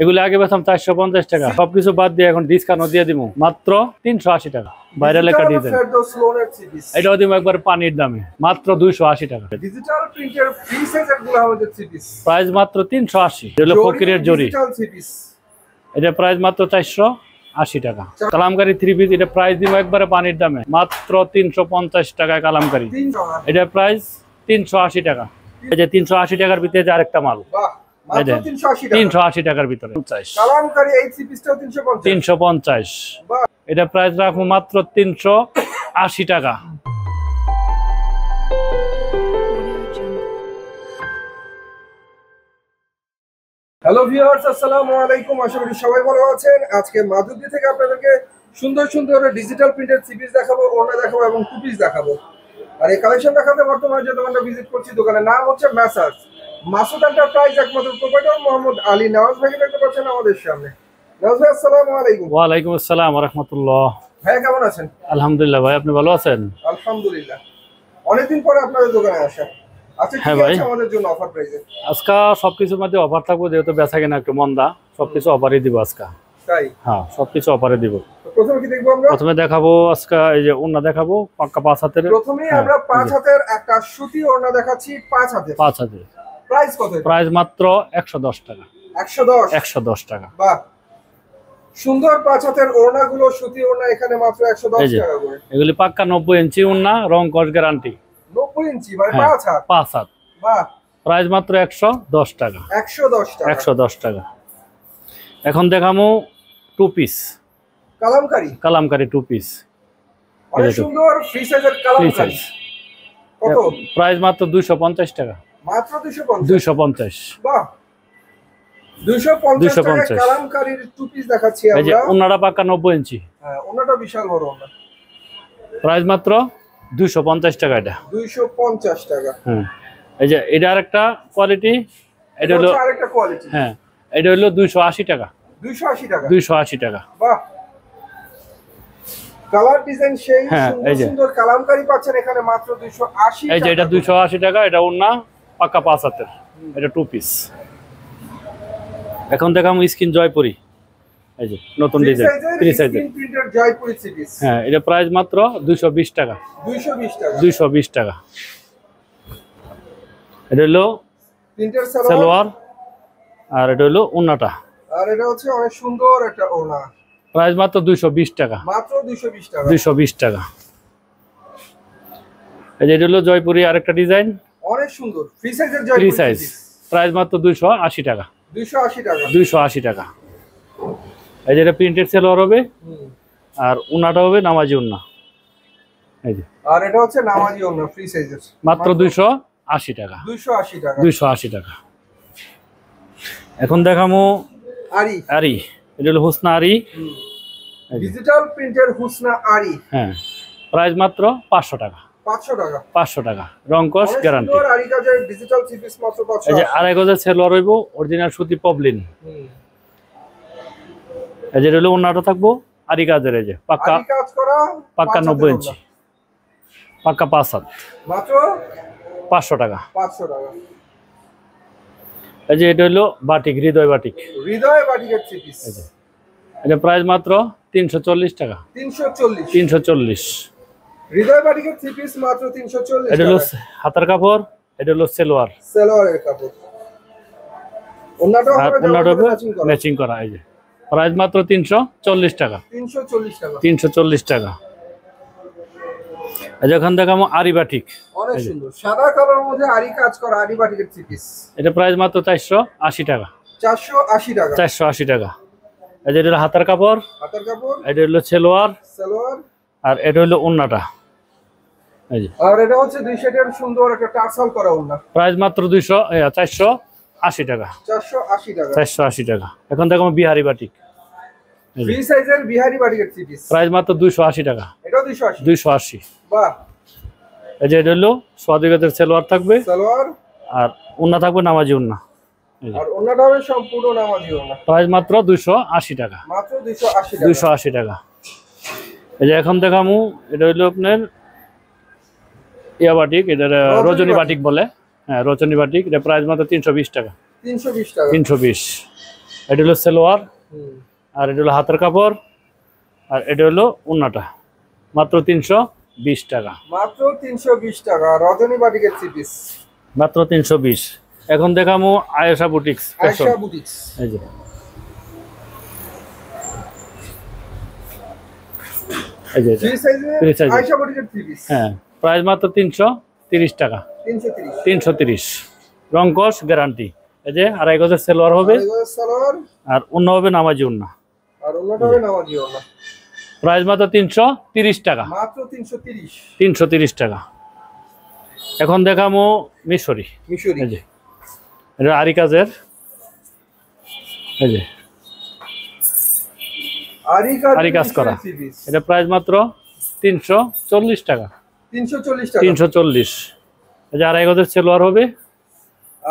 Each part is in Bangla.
এগুলো আগে বেচতাম 450 টাকা, সবকিছু বাদ দিয়ে এখন ডিসকাউন্ট দিয়ে দিব মাত্র 380 টাকা। ভাইরাল একটা ডিজাইন, এটাও দিব একবার পানির দামে মাত্র 280 টাকা। ডিজিটাল প্রিন্টের ফ্রি সাইজের গুলো আমাদের থ্রি পিস প্রাইস মাত্র 380। এটা ফকিরের জরি, এটা প্রাইস মাত্র 480 টাকা। কালামকারী থ্রি পিস, এটা প্রাইস দিব একবারে পানির দামে মাত্র 350 টাকায় কালামকারী। এটা প্রাইস 380 টাকা। এই যে 380 টাকার ভিতরে যে আরেকটা মাল, মাত্র 380 টাকার ভিতরে কালামকারী এই থ্রি পিসটাও 350। এটা প্রাইস রাখবো মাত্র 380 টাকা। হ্যালো ভিউয়ার্স, আসসালামু আলাইকুম। আশা করি সবাই ভালো আছেন। আজকে মাধুরী থেকে আপনাদেরকে সুন্দর সুন্দর ডিজিটাল প্রিন্টেড থ্রি পিস দেখাবো, ওড়না দেখাবো এবং টু পিস দেখাবো। আর এই কালেকশন দেখাতে বর্তমানে যে দোকানটা ভিজিট করছি, দোকানের নাম হচ্ছে মেসার্স মাসুদ এন্টারপ্রাইজ, একমাত্র প্রোপাইটর মোহাম্মদ আলী। নওয়াজ ভাইকে দেখতে পাচ্ছেন আমাদের সামনে। নওয়াজ ভাই, আসসালামু আলাইকুম। ওয়া আলাইকুম আসসালাম ওয়া রাহমাতুল্লাহ। ভাই কেমন আছেন? আলহামদুলিল্লাহ ভাই, আপনি ভালো আছেন? আলহামদুলিল্লাহ। অনেকদিন পরে আপনাদের দোকানে আসা। আচ্ছা, হ্যাঁ কি ভাই, আছে আমাদের জন্য অফার প্রাইসে? আজকে সবকিছুর মধ্যে অফার থাকবে, যেহেতু বেচা কেনা একটু মন্দা, সবকিছু অফারই দিব আজকে। তাই? হ্যাঁ, সবকিছু অফারে দিব। প্রথমে কি দেখবো আমরা? প্রথমে দেখাবো আজকে এই যে ওড়না দেখাবো, পাক্কা 5 হাতের। প্রথমে আমরা 5 হাতের একটা সুতি ওড়না দেখাচ্ছি। 5 হাতের প্রাইস কত? প্রাইস মাত্র 110 টাকা। 110 টাকা। বাহ, সুন্দর 5 হাতের ওড়নাগুলো, সুতি ওড়না এখানে মাত্র 110 টাকা করে। এগুলি পাক্কা 90 ইঞ্চি ওড়না, রং কস গ্যারান্টি। 90 ইঞ্চি মানে 5 হাত? 5 হাত। বাহ, প্রাইস মাত্র 110 টাকা। 110 টাকা। 110 টাকা। এখন দেখামু two piece kalamkari two piece. অনেক সুন্দর ফ্রি সাইজের কালামকারী। কত? প্রাইস মাত্র 250 টাকা। মাত্র 250? 250। বাহ, 250 টাকা কালামকারীর টু পিস দেখাচ্ছি আমরা। এই যে ওন্নাটা পাক্কা 90 ইঞ্চি। হ্যাঁ, ওন্নাটা বিশাল বড় ওন্না। প্রাইস মাত্র 250 টাকা। এটা 250 টাকা। হ্যাঁ, এই যে এটা আরেকটা কোয়ালিটি, এটা হলো আরেকটা কোয়ালিটি। হ্যাঁ, এটা হলো 280 টাকা। 280 টাকা। 280 টাকা। বাহ, কালার ডিজাইন সেই এই যে সুন্দর কালামকারী পাচ্ছেন এখানে মাত্র 280 টাকা। এই যে এটা 280 টাকা। এটা ওন্না পাক্কা 5 হাতের, এটা টু পিস। এখন দেখাম স্কিন জয়পুরি, এই যে নতুন ডিজাইন, থ্রি সাইজের প্রিন্টেড জয়পুরি থ্রি পিস। হ্যাঁ, এটা প্রাইস মাত্র 220 টাকা। 220 টাকা। 220 টাকা। এটা হলো প্রিন্টের সালোয়ার, আর এটা হলো ওন্নাটা, আর এটা হচ্ছে অনেক সুন্দর একটা ওড়না। প্রাইস মাত্র 220 টাকা। মাত্র 220 টাকা। 220 টাকা। এই যে এটা হলো জয়পুরি আরেকটা ডিজাইন, অনেক সুন্দর ফ্রি সাইজের জয়পুরি ফ্রি সাইজ। প্রাইস মাত্র 280 টাকা। 280 টাকা। 280 টাকা। এই যে এটা প্রিন্টেড সালোয়ার হবে, আর ওন্নাটা হবে নামাজি ওন্না। এই যে আর এটা হচ্ছে নামাজি ওন্না ফ্রি সাইজের, মাত্র 280 টাকা। 280 টাকা। 280 টাকা। এখন দেখামু আরি। এটা হলো হুসনা আরি, ডিজিটাল প্রিন্টের হুসনা আরি। হ্যাঁ, প্রাইস মাত্র 500 টাকা। 500 টাকা। 500 টাকা, রং কস গ্যারান্টি। সুন্দর আরি কাজের ডিজিটাল থ্রি পিস মাত্র 500। এই যে আড়াই গজের সালোয়ার হইবো, অরিজিনাল সুতি পবলিন। এই যে হলো ওন্নাটা থাকবো আরি কাজের, এই যে পাক্কা আরি কাজ করা, পাক্কা 90 ইঞ্চি, পাক্কা 5 হাত, মাত্র 500 টাকা। 500 টাকা। এই যে এটা হলো বাটিক, হৃদয় বাটিকের থ্রি পিস। এটা প্রাইস মাত্র 340 টাকা। 340। হৃদয় বাটিকের থ্রি পিস মাত্র 340 টাকা। এটা হলো হাতার কাপড়, এটা হলো সালোয়ারের কাপড়। ওন্নাটাও হবে ম্যাচিং করা। এই যে প্রাইস মাত্র 340 টাকা। 340 টাকা। 340 টাকা। যখন দেখাবো আরি বাটিক, অনেক সুন্দর সাদা কালারের মধ্যে আরি কাজ করা আরি বাটিকের থ্রি পিস। এটা প্রাইস মাত্র 480 টাকা। 480 টাকা। 480 টাকা। এই যে এটা হাতার কাপড়, এটা হলো সালোয়ার, আর এটা হলো ওন্নাটা। এই যে আর এটা হচ্ছে দুই সেটের সুন্দর একটা টার্সাল করা ওন্না। প্রাইস মাত্র 480 টাকা। 480 টাকা। 480 টাকা। এখন দেখো বিহারি বাটিক, ফ্রি সাইজের বিহারি বাটিকের থ্রি পিস। প্রাইস মাত্র 280 টাকা। এটাও 280। 280। বাহ, এই যে এটা হলো সোয়াদিগাতের সালোয়ার থাকবে, আর ওন্না থাকবে নামাজি ওন্না। আর ওন্নাটা হবে সম্পূর্ণ নামাজি ওন্না। প্রাইস মাত্র 280 টাকা। মাত্র 280 টাকা। 280 টাকা। এই যে এখন দেখামু, এটা হলো আপনার ইয়া বাটিক, এটা রজনী বাটিক বলে। হ্যাঁ, রজনী বাটিক। এটা প্রাইস মাত্র 320 টাকা। 320 টাকা। 320। এটা হলো সালোয়ার, আর এটা হলো হাতের কাপড়, আর এটা হলো ওন্নাটা। মাত্র 320 টাকা। মাত্র 320 টাকা রজনী বাটিকের থ্রি পিস, মাত্র 320। এখন দেখামু Ayesha boutiques fashion. Ayesha boutiques, এই যে এই যে ফ্রি সাইজে আয়েশা বুটিকের থ্রি পিস। হ্যাঁ, প্রাইস মাত্র 330 টাকা। 330 330 রং কস গ্যারান্টি। এই যে আড়াই গজের সালোয়ার হবে, সালোয়ার, আর অন্য হবে নামাজি ওন্না, আর অন্যটা হবে নামাজি ওন্না। প্রাইস মাত্র 330 টাকা। মাত্র 330। 330 টাকা। এখন দেখামো মিশরি। মিশরি, এই যে এটা আরি কাজের, এই যে আরি কাজ করা। এটা প্রাইস মাত্র 340 টাকা। 340 টাকা। 340। এই যে আড়াই গজের সালোয়ার হবে,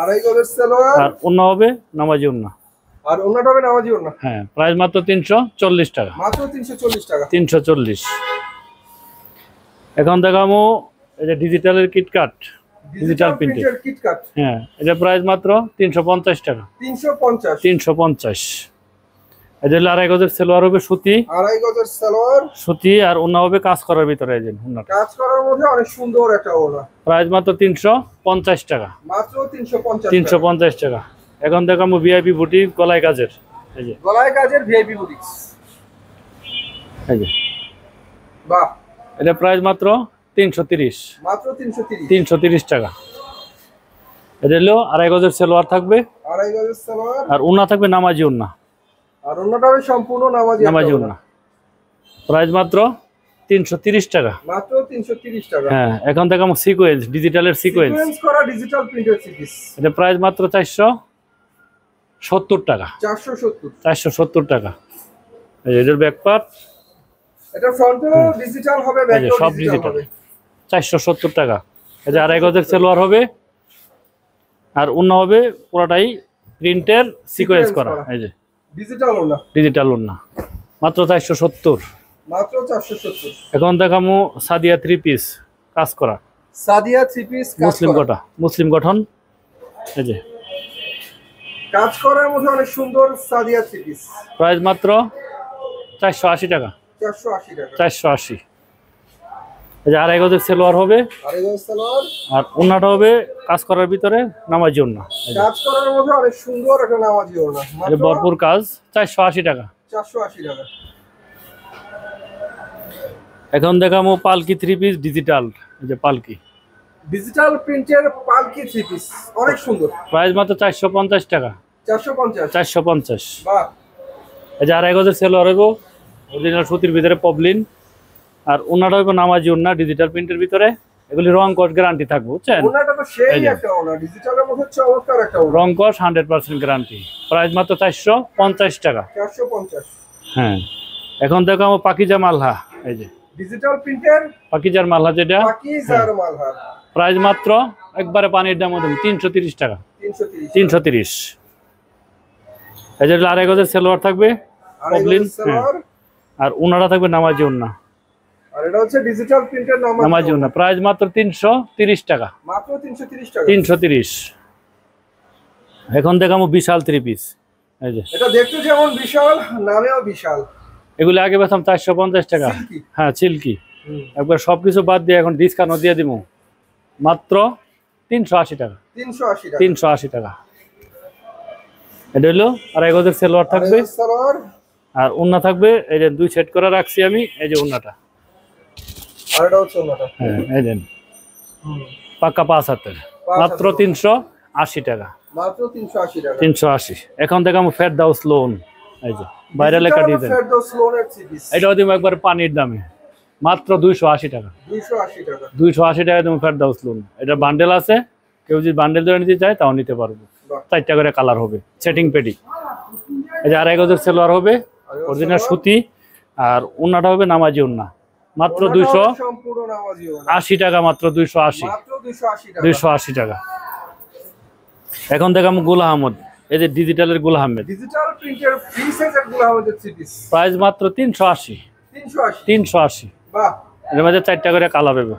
আড়াই গজের সালোয়ার, আর অন্য হবে নামাজি ওন্না, আর অন্যটা হবে নামাজি ওন্না। হ্যাঁ, প্রাইস মাত্র 340 টাকা। মাত্র 340 টাকা। 340। এখন দেখামো এই যে ডিজিটালের কিটকাট, ডিজিটাল প্রিন্টের কিটকাট। হ্যাঁ, এটা প্রাইস মাত্র 350 টাকা। 350। 350। এটা হলো আড়াই গজের সালোয়ার হবে সুতি, আড়াই গজের সালোয়ার, সুতি, আর অন্য হবে কাজ করার ভিতরে। এই যে ওন্নাটা কাজ করার মধ্যে অনেক সুন্দর একটা ওড়না। প্রাইস মাত্র 350 টাকা। মাত্র 350 টাকা। 350 টাকা। এখন দেখামো ভিআইপি বুটিক গলায় কাজের। এই যে গলায় কাজের ভিআইপি বুটিক্স। এই যে বাহ, এটা প্রাইস মাত্র 330। মাত্র 330। 330 টাকা। এটা হলো আড়াই গজের সালোয়ার থাকবে, আড়াই গজের সালোয়ার, আর ওন্না থাকবে নামাজি ওন্না, আর অন্যটা হবে সম্পূর্ণ নামাজি নামাজি ওন্না। প্রাইস মাত্র 330 টাকা। মাত্র 330 টাকা। হ্যাঁ, এখন দেখামো সিকোয়েন্স, ডিজিটালের সিকোয়েন্স। সিকোয়েন্স করা ডিজিটাল প্রিন্টের থ্রি পিস। এটা প্রাইস মাত্র 470 টাকা। 470। 470 টাকা। এই যে এটার ব্যাক পার্ট, এটা ফ্রন্টও ডিজিটাল হবে, ব্যাকও সব ডিজিটাল ডিজিটাল। হবে। 470 টাকা। এই যে আড়াই গজের সালোয়ার হবে, আর অন্য হবে পুরোটাই প্রিন্টের সিকোয়েন্স করা। এই যে ডিজিটাল ওড়না, ডিজিটাল ওন্না। মাত্র 470। মাত্র 470। এখন দেখামো সাদিয়া থ্রি পিস কাজ করা, সাদিয়া থ্রি পিস মুসলিম গঠন, মুসলিম গঠন। এই যে কাজ করার মধ্যে অনেক সুন্দর সাদিয়া থ্রি পিস। প্রাইস মাত্র 480 টাকা। 480 টাকা। 480। এই যে আড়াই গজের সালোয়ার হবে, আড়াই গজ সালোয়ার, আর ওন্নাটা হবে কাজ করার ভিতরে নামাজি ওন্না। কাজ করার মধ্যে অনেক সুন্দর একটা নামাজি ওড়না। এটা ভরপুর কাজ, 480 টাকা। 480 টাকা। এখন দেখামো পালকি থ্রি পিস ডিজিটাল। এই যে পালকি ডিজিটাল প্রিন্টের পালকি থ্রি পিস, অনেক সুন্দর। প্রাইস মাত্র 450 টাকা। 450। 450। বাহ, এই যে আড়াই গজের সালোয়ার হইব, অরিজিনাল সুতির ভিতরে পবলিন, আর ওন্নাটা হইব নামাজি ওন্না ডিজিটাল প্রিন্টের ভিতরে। এগুলি রং কস গ্যারান্টি থাকবে, বুঝছেন? ওড়নাটা তো সেই এই যে। একটা ওড়না, ডিজিটালের মধ্যে চমৎকার একটা ওড়না। রং কস 100% গ্যারান্টি। প্রাইস মাত্র 450 টাকা। 450। হ্যাঁ, এখন দেখামো পাকিজা মালহা। এই যে ডিজিটাল প্রিন্টের পাকিজার মালহা, যেটা পাকিজার মালহার। প্রাইস মাত্র একবারে পানির দাম মধ্যে 330 টাকা। 330। 330। এই যে আড়াই গজের সালোয়ার থাকবে পবলিন, সালোয়ার, আর ওন্নাটা থাকবে নামাজি ওন্না, আর এটা হচ্ছে ডিজিটাল প্রিন্টের নামাজি ওন্না। প্রাইস মাত্র 330 টাকা। মাত্র 330 টাকা। 330। এখন দেখামো বিশাল থ্রি পিস। এই যে এটা দেখতে যেমন বিশাল, নামেও বিশাল। এগুলো আগে বেচতাম 450 টাকা। সিল্কি। হ্যাঁ, সিল্কি। একবার সবকিছু বাদ দিয়ে এখন ডিসকাউন্ট দিয়ে দিব মাত্র 380 টাকা। 380 টাকা। 380 টাকা। এটা হলো আড়াই গজের সালোয়ার থাকবে, আড়াই গজ সালোয়ার, আর ওন্না থাকবে। এই যে 2 সেট করে রাখছি আমি। এই যে ওন্নাটা, আর এটা হচ্ছে ওড়নাটা। হ্যাঁ, এই যে পাক্কা 5 হাতের, মাত্র 380 টাকা। মাত্র 380 টাকা। 380। এখন দেখামো ফেরদাউস লোন। এই যে বাইরে লেখা ডিজাইন। ফেরদৌস লোনের থ্রি পিস। এটাও দিব একবার পানির দামে, মাত্র 280 টাকা। 280 টাকা। 280 টাকা তুমি ফেরদাউস লোন। এটা বান্ডেল আছে, কেউ যদি বান্ডেল ধরে নিতে চায় তাও নিতে পারবো। বাহ। 4টা করে কালার হবে, সেটিং পেডি। এই যে আড়াই গজের সালোয়ার হবে, অরিজিনাল সুতি, আর ওন্নাটা হবে নামাজি ওন্না। মাত্র ওড়নাটা 280 সম্পূর্ণ নামাজি ওড়না। টাকা। মাত্র 280। মাত্র 280 টাকা। 280 টাকা। এখন দেখাম গুল আহমদ। এই যে ডিজিটালের গুল আহমেদ, ডিজিটাল প্রিন্টের ফ্রি সাইজের গুলো আমাদের থ্রি পিস। প্রাইস মাত্র 380। 380। 380। বাহ। এর মধ্যে 4টা করে কালার হবে,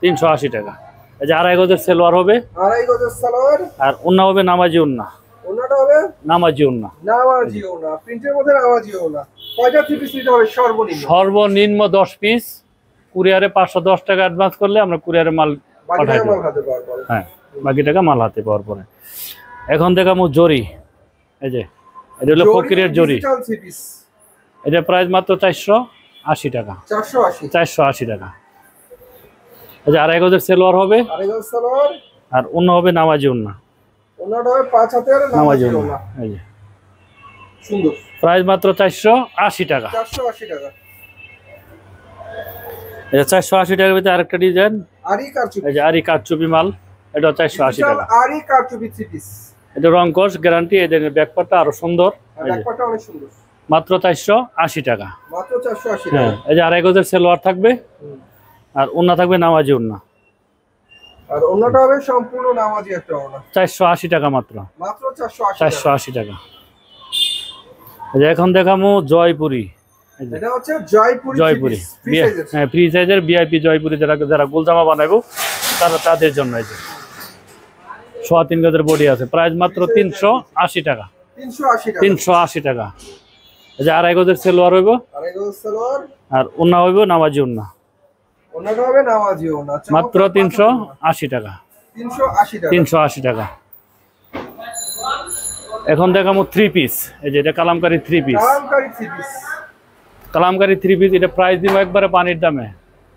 380 টাকা। এই যে আড়াই গজের সালোয়ার হবে, আড়াই গজের সালোয়ার, আর ওন্না হবে নামাজি ওন্না। ওনাটা ওন্নাটা হবে নামাজি ওন্না। নামাজি ওন্না, প্রিন্টের মধ্যে নামাজি ওন্না। কয়টা থ্রি পিস নিতে হবে সর্বনিম্ন? সর্বনিম্ন 10 পিস। কুরিয়ারে 510 টাকা অ্যাডভান্স করলে আমরা কুরিয়ারে মাল বাকি পাঠাই টাকা দেব। মাল হাতে পাওয়ার পরে। হ্যাঁ, বাকি টাকা মাল হাতে পাওয়ার পরে। এখন দেখামু জরি। এই যে এটা হলো ফকিরের জরি। Digital three piece. এটা প্রাইস মাত্র 480 টাকা। 480 480 টাকা। এই যে আড়াই গজের সেলোয়ার হবে, আড়াই গজ সালোয়ার, আর ওন্না হবে নামাজি ওন্না। ওন্নাটা হবে 5 হাতের নামাজি নামাজি ওন্না। ওন্না। এই যে সুন্দর। প্রাইস মাত্র 480 টাকা। 480 টাকা। এটা 480 টাকার ভিতরে আরেকটা ডিজাইন। আরি কারচুপি। এই যে আরি কারচুপি মাল, এটা 480 টাকা। আরি কারচুপি থ্রি পিস। এটা রং কস গ্যারান্টি। এদের ব্যাকপার্টটা আরো সুন্দর। আর ব্যাকপার্টটা অনেক সুন্দর। মাত্র 480 টাকা। মাত্র 480 হ্যাঁ, টাকা। এই যে আড়াই গজের সেলোয়ার থাকবে, আর ওন্না থাকবে নামাজি ওন্না। আর ওন্নাটা হবে সম্পূর্ণ নামাজি একটা ওন্না। 480 টাকা মাত্র। মাত্র 480 টাকা। 480 টাকা। এই যে এখন দেখামু জয়পুরি। এই যে এটা হচ্ছে জয়পুরি জয়পুরি ফ্রি সাইজের। হ্যাঁ, ফ্রি সাইজের ভিআইপি জয়পুরি, যারা গোলজামা বানাবো তাদের জন্য। এই যে 3.5 গজের বডি আছে। প্রাইস মাত্র 380 টাকা। 380 টাকা। 380 টাকা। এই যে আড়াই গজের সেলোয়ার হইব, আড়াই গজ সালোয়ার, আর ওন্না হইব নামাজি ওন্না। ওন্নাটা হবে নামাজি ওন্না। মাত্র 380 টাকা। 380 টাকা। 380 টাকা। এখন দেখামু থ্রি পিস। এই যে এটা Kalamkari three piece. Kalamkari three piece. Kalamkari three piece, এটা প্রাইস দিব একবারে পানির দামে,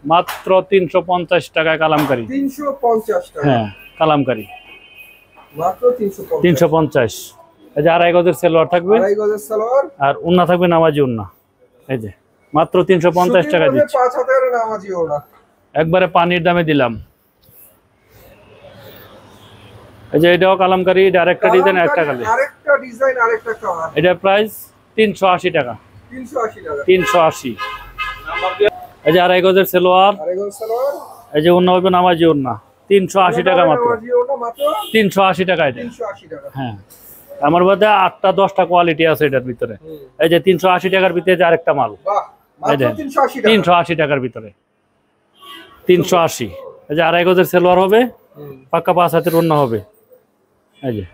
মাত্র 350 টাকায় কালামকারী। 350 টাকা। হ্যাঁ, কালামকারী মাত্র 350। 350। এই যে আড়াই গজের সেলোয়ার থাকবে, আড়াই গজের সালোয়ার, আর ওন্না থাকবে নামাজি ওন্না। এই যে মাত্র 350 টাকা দিচ্ছি, 5 হাতের নামাজি ওন্না। একবারে পানির দামে দিলাম। এই যে এটাও কালামকারী, এটা আরেকটা ডিজাইন, একটা কালার। আরেকটা ডিজাইন, আরেকটা কালার। এটা প্রাইস 380 টাকা। 380 টাকা। 380। এই যে আড়াই গজের সেলোয়ার, আড়াই গজ সালোয়ার, এই যে ওন্না হবে নামাজি ওন্না। 380 টাকা মাত্র। নামাজি ওন্না মাত্র 380 টাকা এটা। 380 টাকা। হ্যাঁ, আমার মধ্যে 8টা 10টা কোয়ালিটি আছে এটার ভিতরে। এই যে 380 টাকার ভিতরে যে আরেকটা মাল। বাহ, মাত্র 380 টাকা। 380 টাকার ভিতরে 380। এই যে আড়াই গজের সেলোয়ার হবে, পাক্কা 5 হাতের ওন্না হবে। এই যে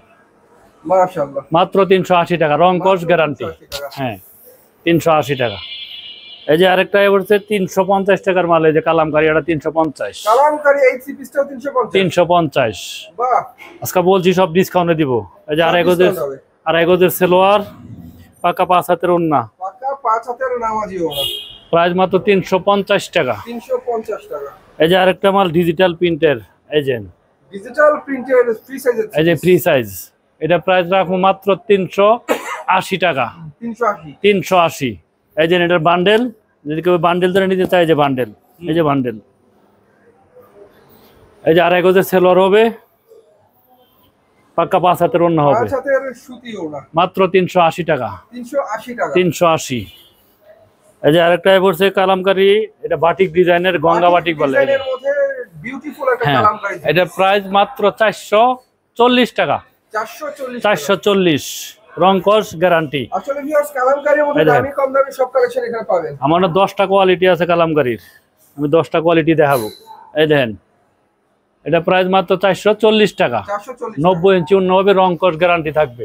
মাশাআল্লাহ, মাত্র 380 টাকা, রং কস গ্যারান্টি। 380 টাকা। হ্যাঁ, 380 টাকা। এই যে আরেকটা হচ্ছে 350 টাকার মাল। এই যে কালামকারী, এটা 350। কালামকারী এই থ্রি পিসটাও 350। 350। বাহ, আজকে বলছি সব ডিসকাউন্টে দিব। এই যে আড়াই গজের সেলোয়ার, পাক্কা 5 হাতের ওন্না। পাকা 5 হাতের নামাজি ওন্না। প্রাইস মাত্র 350 টাকা। 350 টাকা। এই যে আরেকটা মাল ডিজিটাল প্রিন্টের। এই যে ডিজিটাল প্রিন্টের ফ্রি সাইজের। এই যে ফ্রি সাইজ, এটা প্রাইস রাখবো মাত্র 380 টাকা। 380। 380। এই যে এটার বান্ডেল, যদি কেউ বান্ডেল ধরে নিতে চায়, যে বান্ডেল, এই যে বান্ডেল। এই যে আড়াই গজের সেলোয়ার হবে, পাক্কা 5 হাতের ওন্না হবে। 5 হাতের সুতি ওন্না। মাত্র 380 টাকা। 380 টাকা। 380। এই যে আরেকটা পড়ছে কালামকারী, এটা বাটিক ডিজাইনের, গঙ্গা বাটিক বলে। ডিজাইনের মধ্যে বিউটিফুল একটা হ্যাঁ, কালামকারী। এটা প্রাইস মাত্র 440 টাকা। 440 টাকা। 440, রং কস গ্যারান্টি। আসলে ভিউয়ার্স, কালামকারীর মধ্যে দামি কম দামি সব কালেকশন এখানে পাবেন। আমার 10টা কোয়ালিটি আছে কালামকারীর, আমি 10টা কোয়ালিটি দেখাবো। এই দেখেন, এটা প্রাইস মাত্র 440 টাকা। 440। 90 ইঞ্চি ওন্না হবে, রং কস গ্যারান্টি থাকবে।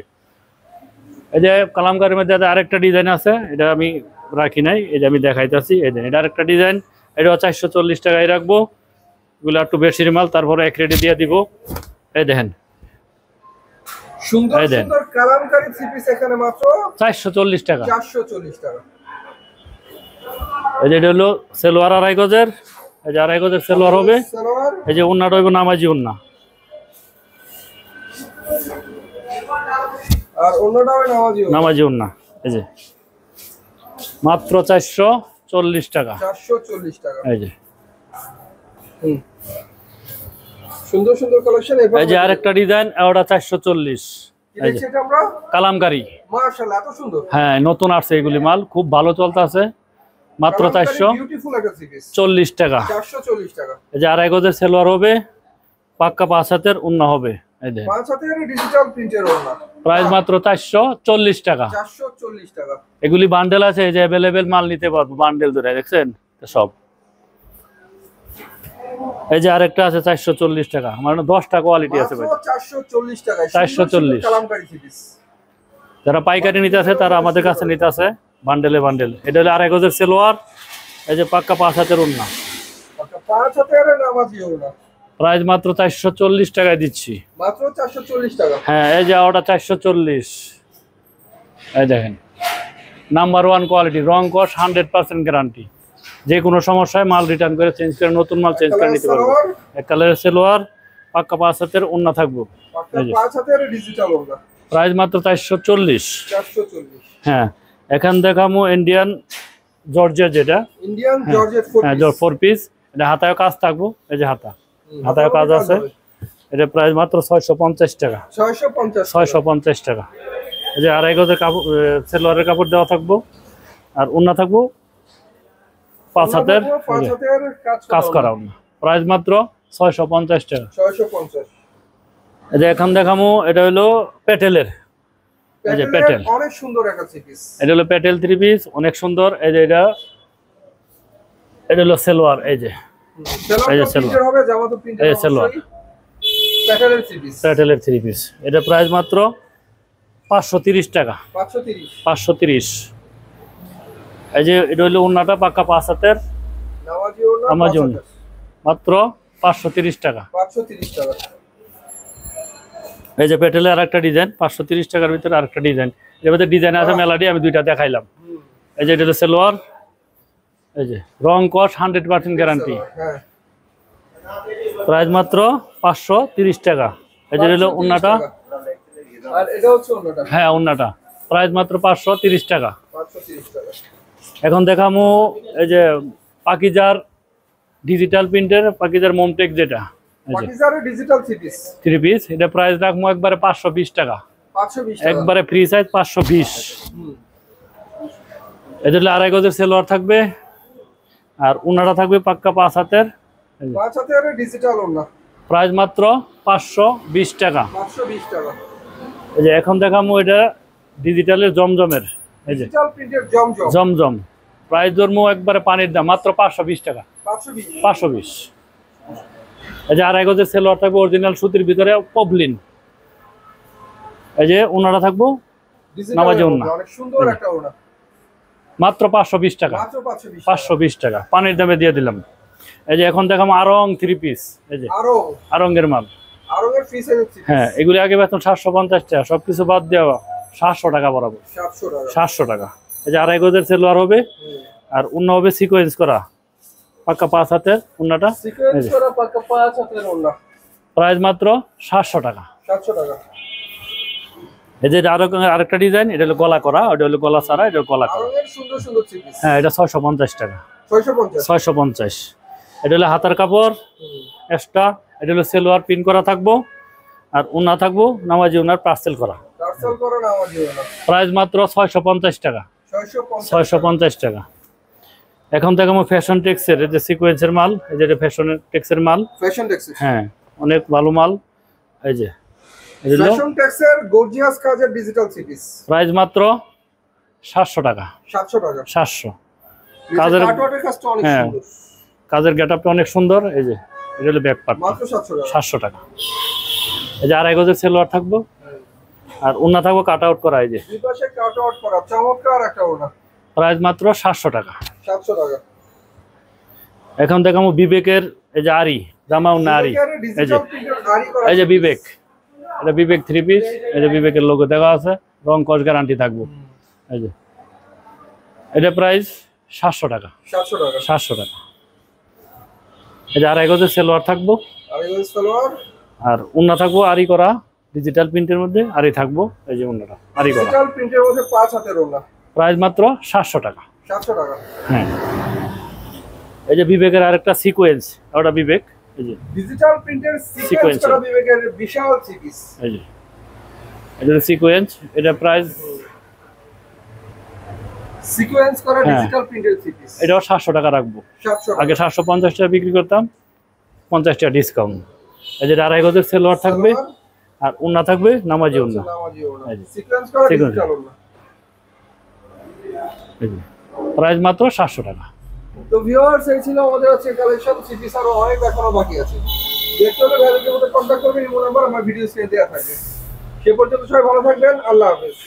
এই যে কালামকারীর মধ্যে আরেকটা ডিজাইন আছে, এটা আমি রাখি নাই, এই যে আমি দেখাইতেছি। এই দেখেন, এটা আরেকটা ডিজাইন, এটাও 440 টাকায় রাখবো। এগুলো একটু বেশি মাল, তারপরে এক রেটে দিয়ে দিব। এই দেখেন, সুন্দর এই দেন। সুন্দর কালামকারী থ্রি পিস এখানে মাত্র 440 টাকা। 440 টাকা। এই যে এটা হলো সেলোয়ার আড়াই গজের। এই যে আড়াই গজের সেলোয়ার হবে, সালোয়ার, এই যে ওন্নাটা হইব নামাজি ওন্না। আর অন্যটা হবে নামাজি ওন্না। নামাজি ওন্না। এই যে মাত্র 440 টাকা। 440 টাকা। এই যে সুন্দর সুন্দর কালেকশন। এই যে আরেকটা ডিজাইন, ওটা 440। এই যে এটা আমরা কালামকারী। মাশাআল্লাহ, এত সুন্দর। হ্যাঁ, নতুন আসছে এগুলি মাল, খুব ভালো চলতেছে। মাত্র বিউটিফুল একটা থ্রি পিস। 440 টাকা। 440 টাকা। এই যে আড়াই গজের সেলোয়ার হবে, পাক্কা 5 হাতের ওন্না হবে। এই যে 5 হাতের ডিজিটাল প্রিন্টের ওন্না। প্রাইস মাত্র 440 টাকা। 440 টাকা। এগুলি বান্ডেল আছে, এই যে अवेलेबल মাল নিতে পারবো বান্ডেল ধরে, দেখছেন সব। এই যে আরেকটা আছে 440 টাকা। আমার 10টা কোয়ালিটি আছে ভাই। 440 টাকা। 440 কালামকারী থ্রি পিস। যারা পাইকারি নিতে আছে তারা আমাদের কাছে নিতে আছে বান্ডেলে বান্ডেল। এটা হলো 2.5 গজের সেলোয়ার, এই যে পাক্কা 5 হাতের ওড়না, পাক্কা 5 হাতের নামাজি ওড়না। প্রাইস মাত্র 440 টাকায় দিচ্ছি। মাত্র 440 টাকা। হ্যাঁ, এই যে ওটা 440। এই দেখেন নাম্বার 1 কোয়ালিটি, রং কস 100% গ্যারান্টি। যে কোনো সমস্যায় মাল রিটার্ন করে চেঞ্জ করে নতুন মাল চেঞ্জ করে নিতে পারবো। এক কালারের সেলোয়ার, পাক্কা 5 হাতের ওড়না থাকবো। পাক্কা 5 হাতের ডিজিটাল ওড়না। প্রাইস মাত্র 440। 440। হ্যাঁ, এখন দেখামু ইন্ডিয়ান জর্জেট, যেটা ইন্ডিয়ান জর্জেট 4 হ্যাঁ 4 পিস। এটা হাতায় কাজ থাকবো, এই যে হাতায় কাজ আছে। এটা প্রাইস মাত্র 650 টাকা। 650 টাকা। এই যে 2.5 গজের কাপড়, সেলোয়ারের কাপড় দেওয়া থাকবো, আর ওড়না থাকবো 5 হাতের কাজ করা ওড়না। প্রাইস মাত্র 650 টাকা। 650। এই যে এখন দেখামু, এটা হলো পেটেলের, এই যে পেটেল, অনেক সুন্দর একটা থ্রি পিস। এটা হলো পেটেল 3 পিস, অনেক সুন্দর। এই যে এটা হলো সেলোয়ার, এই যে সেলোয়ার হবে, জামা তো প্রিন্টার হবে। সেলোয়ার পেটেলের থ্রি পিস। পেটেলের 3 পিস। এটা প্রাইস মাত্র 530 টাকা। 530। এই যে এটা হলো ওড়নাটা পাক্কা 5 হাতের নামাজি ওড়না, মাত্র 530 টাকা। 530 টাকা। এই যে পেটেলের আরেকটা ডিজাইন, 530 টাকার ভিতরে আরেকটা ডিজাইন। এর মধ্যে ডিজাইন আছে মেলাডি, আমি দুইটা দেখাইলাম। এই যে এটা হলো সেলোয়ার, এই যে রং কস 100% গ্যারান্টি। হ্যাঁ, প্রাইস মাত্র 530 টাকা। এই যে হলো ওড়নাটা, আর এটা হচ্ছে ওড়নাটা। হ্যাঁ ওড়নাটা প্রাইস মাত্র 530 টাকা। 530 টাকা। এখন দেখামু এই যে পাকিজার ডিজিটাল প্রিন্টের, পাকিজার মোমটেক, যেটা পাকিজারের ডিজিটাল থ্রি পিস। 3 পিস। এটা প্রাইস রাখবো একবারে 520 টাকা। 520 টাকা একবারে ফ্রি সাইজ 520। এটা হলো 2.5 গজের সেলোয়ার থাকবে, আর ওড়নাটা থাকবে পাক্কা 5 হাতের। 5 হাতের ডিজিটাল ওড়না। প্রাইস মাত্র 520 টাকা। 520 টাকা। এই যে এখন দেখামু এটা ডিজিটালের জমজমের, এই যে ডিজিটাল প্রিন্টের জমজম। জমজম, প্রাইস ধরমু একবারে পানির দাম, মাত্র 520 টাকা। 520। এই যে 2.5 গজের সেলোয়ার থাকবে, অরিজিনাল সুতির ভিতরে পবলিন। এই যে ওড়নাটা থাকবো নামাজি ওড়না, অনেক সুন্দর একটা ওড়না। মাত্র 520 টাকা। মাত্র 520 টাকা পানির দামে দিয়ে দিলাম। এই যে এখন দেখাম আরং 3 পিস, এই যে আরঙ্গের মাল, আরঙ্গের ফ্রি সাইজের থ্রি পিস। হ্যাঁ, এগুলি আগে বেতন 750 টাকা, সবকিছু বাদ দেওয়া 700 টাকা বরাবর। 700 টাকা। 700 টাকা। এই যে 2.5 গজের সেলোয়ার হবে, আর ওড়না হবে সিকোয়েন্স করা, পাক্কা 5 হাতের ওড়নাটা। সিকোয়েন্স করা পাক্কা 5 হাতের ওড়না। প্রাইস মাত্র 700 টাকা। 700 টাকা। এই যে আরেকটা ডিজাইন, এটা হলো গলা করা, ওটা হলো গলা ছাড়া, এটা গলা করা। আরঙ্গের সুন্দর সুন্দর থ্রি পিস। হ্যাঁ, এটা 650 টাকা। 650। 650। এটা হলো হাতার কাপড় এক্সট্রা, এটা হলো সেলোয়ার পিন করা থাকবো, আর ওড়না থাকবো নামাজি ওড়নার পার্সেল করা। পার্সেল করা নামাজি ওড়না। প্রাইস মাত্র 650 টাকা। 650 টাকা। এখন থেকে আমার ফ্যাশন টেক্সের, এই যে সিকোয়েন্সের মাল, এই যে ফ্যাশন টেক্সের মাল, ফ্যাশন টেক্স। হ্যাঁ অনেক ভালো মাল। এই যে ফ্যাশন টেক্সের গর্জিয়াস কাজের ডিজিটাল থ্রি পিস। প্রাইস মাত্র 700 টাকা। 700 টাকা। 700। কাজের কাজটা অনেক হ্যাঁ, সুন্দর। কাজের গেটআপটা অনেক সুন্দর। এই যে এটা হলো ব্যাক পার্ট, মাত্র 700 টাকা। 700 টাকা। এই যে 2.5 গজের সেলোয়ার থাকবো, আর ওড়না থাকবো কাট আউট করা, এই যে দুই পাশে কাট আউট করা চমৎকার একটা ওড়না। প্রাইস মাত্র 700 টাকা। 700 টাকা। এখন দেখাবো বিবেকের, এই যে আরি জামা ওড়না আরি, এই যে বিবেক, এটা বিবেক 3 পিস। এই যে বিবেকের লোগো দেওয়া আছে, রং কস গ্যারান্টি থাকবো। এই যে এটা প্রাইস 700 টাকা। 700 টাকা। 700 টাকা। এই যে 2.5 গজের সেলোয়ার থাকবো, 2.5 গজ সালোয়ার, আর ওড়না থাকবো আরি করা ডিজিটাল প্রিন্টের মধ্যে, আরি থাকবো। এই যে ওড়নাটা আরি করা, ডিজিটাল প্রিন্টের মধ্যে 5 হাতের ওড়না। প্রাইস মাত্র 700 টাকা। 700 টাকা। হ্যাঁ, এই যে বিবেকের আরেকটা সিকোয়েন্স, ওটা বিবেক, এই যে ডিজিটাল প্রিন্টের সিকোয়েন্স করা বিবেকের বিশাল থ্রি পিস। এই যে এটা সিকোয়েন্স, এটা প্রাইস সিকোয়েন্স করা ডিজিটাল প্রিন্টের থ্রি পিস, এটাও 700 টাকা রাখবো। 700 আগে 750 টাকা বিক্রি করতাম, 50 টাকা ডিসকাউন্ট। এই যে 2.5 গজের সেলোয়ার থাকবে, আর ওড়না থাকবে নামাজি ওড়না, সিকোয়েন্স করা ডিজিটাল ওড়না। প্রাইস মাত্র 700 টাকা। তো ভিউয়ার্স, এই ছিল আমাদের আজকে কালেকশন। থ্রি পিস আরো অনেক দেখানো বাকি আছে। দেখতে হলে ভাইদের সাথে কন্টাক্ট করবেন, এই নাম্বার আমার ভিডিও স্ক্রিনে দেওয়া থাকবে। সে পর্যন্ত সবাই ভালো থাকবেন। আল্লাহ হাফেজ।